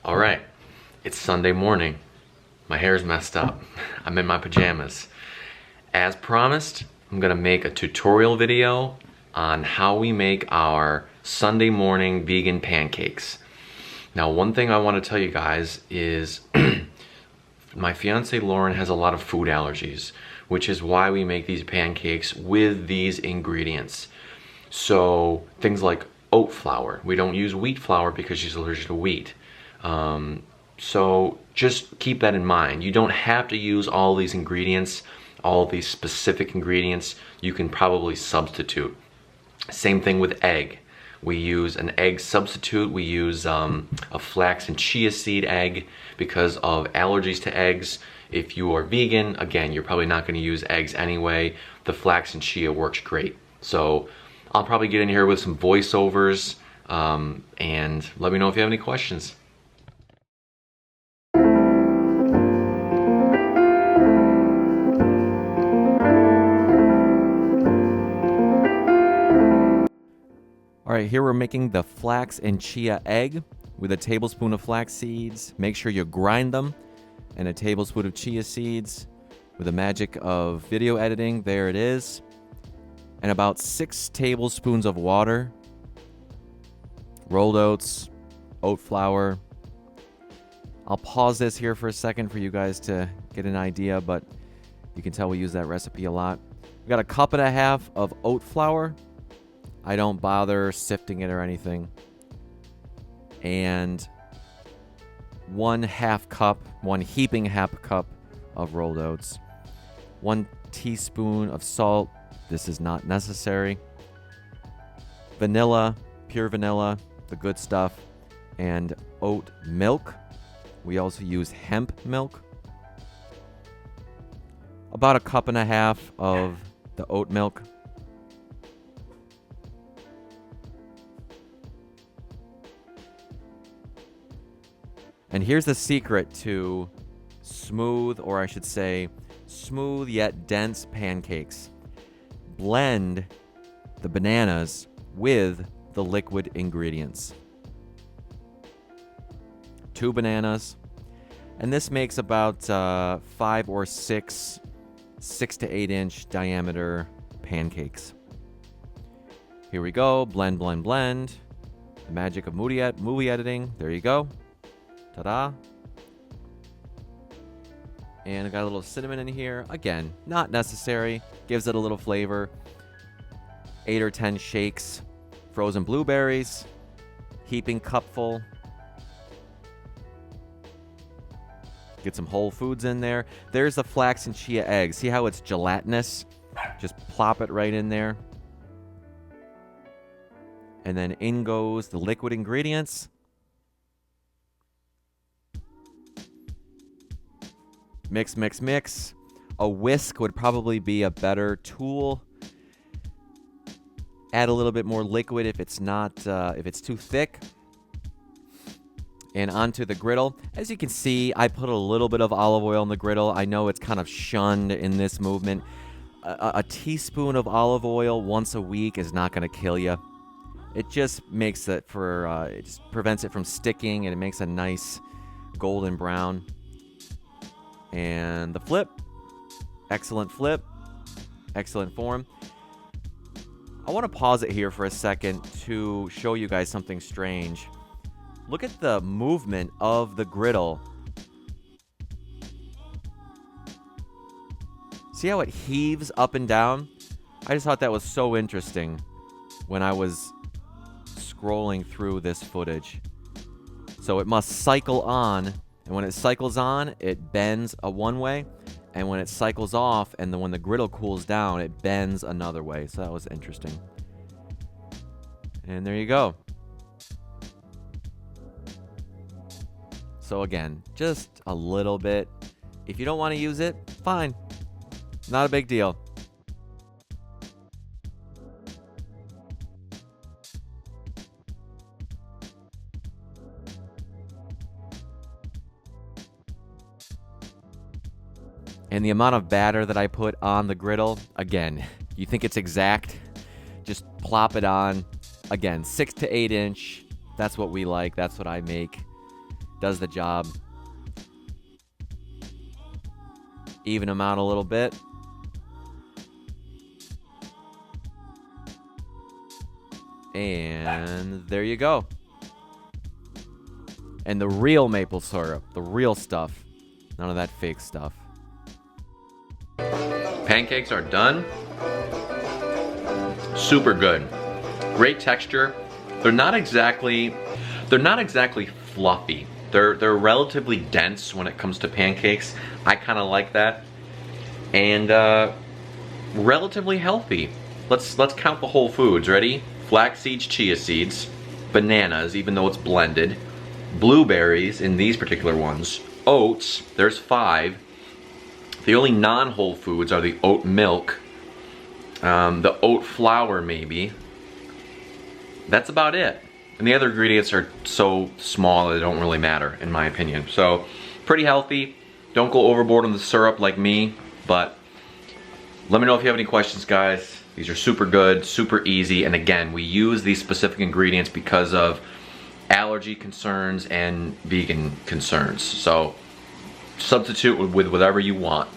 All right, it's Sunday morning. My hair's messed up. I'm in my pajamas. As promised, I'm gonna make a tutorial video on how we make our Sunday morning vegan pancakes. Now, one thing I want to tell you guys is my fiance Lauren has a lot of food allergies, which is why we make these pancakes with these ingredients. So things like oat flour. We don't use wheat flour because she's allergic to wheat. So just keep that in mind. You don't have to use all these ingredients, all these specific ingredients. You can probably substitute. Same thing with egg. We use an egg substitute. We use a flax and chia seed egg because of allergies to eggs. If you are vegan, again, you're probably not going to use eggs anyway. The flax and chia works great. So I'll probably get in here with some voiceovers and let me know if you have any questions. All right, here we're making the flax and chia egg with a tablespoon of flax seeds. Make sure you grind them, and a tablespoon of chia seeds. With the magic of video editing, there it is. And about 6 tablespoons of water, rolled oats, oat flour. I'll pause this here for a second for you guys to get an idea, but you can tell we use that recipe a lot. We've got a cup and a half of oat flour. I don't bother sifting it or anything. And 1 heaping half cup of rolled oats. 1 teaspoon of salt. This is not necessary. Vanilla, pure vanilla, the good stuff. And oat milk. We also use hemp milk. About 1.5 cups of the oat milk. And here's the secret to smooth, or I should say, smooth yet dense pancakes. Blend the bananas with the liquid ingredients. 2 bananas. And this makes about 5 or 6 to 8 inch diameter pancakes. Here we go. Blend, blend, blend. The magic of movie editing. There you go. Ta-da. And I got a little cinnamon in here. Again, not necessary. Gives it a little flavor. 8 or 10 shakes. Frozen blueberries. Heaping cupful. Get some whole foods in there. There's the flax and chia egg. See how it's gelatinous? Just plop it right in there. And then in goes the liquid ingredients. Mix, mix, mix. A whisk would probably be a better tool. Add a little bit more liquid if it's not, if it's too thick. And onto the griddle. As you can see, I put a little bit of olive oil on the griddle. I know it's kind of shunned in this movement. A teaspoon of olive oil once a week is not going to kill you. It just makes it it just prevents it from sticking, and it makes a nice golden brown. And the flip. Excellent flip. Excellent form. I want to pause it here for a second to show you guys something strange. Look at the movement of the griddle. See how it heaves up and down? I just thought that was so interesting when I was scrolling through this footage. So it must cycle on. And when it cycles on, it bends one way. And when it cycles off, and then when the griddle cools down, it bends another way. So that was interesting. And there you go. So again, just a little bit. If you don't want to use it, fine. Not a big deal. And the amount of batter that I put on the griddle, again, you think it's exact, just plop it on. Again, 6 to 8 inch. That's what we like. That's what I make. does the job. Even them out a little bit. And there you go. And the real maple syrup, the real stuff. None of that fake stuff. Pancakes are done. Super good. Great texture. They're not exactly fluffy. They're relatively dense when it comes to pancakes. I kind of like that. And relatively healthy. Let's count the whole foods. Ready? Flax seeds, chia seeds, bananas, even though it's blended, blueberries in these particular ones, oats, there's 5. The only non-whole foods are the oat milk, the oat flour maybe. That's about it. And the other ingredients are so small they don't really matter, in my opinion. So, pretty healthy. Don't go overboard on the syrup like me, but let me know if you have any questions, guys. These are super good, super easy, and again, we use these specific ingredients because of allergy concerns and vegan concerns. So, substitute with whatever you want.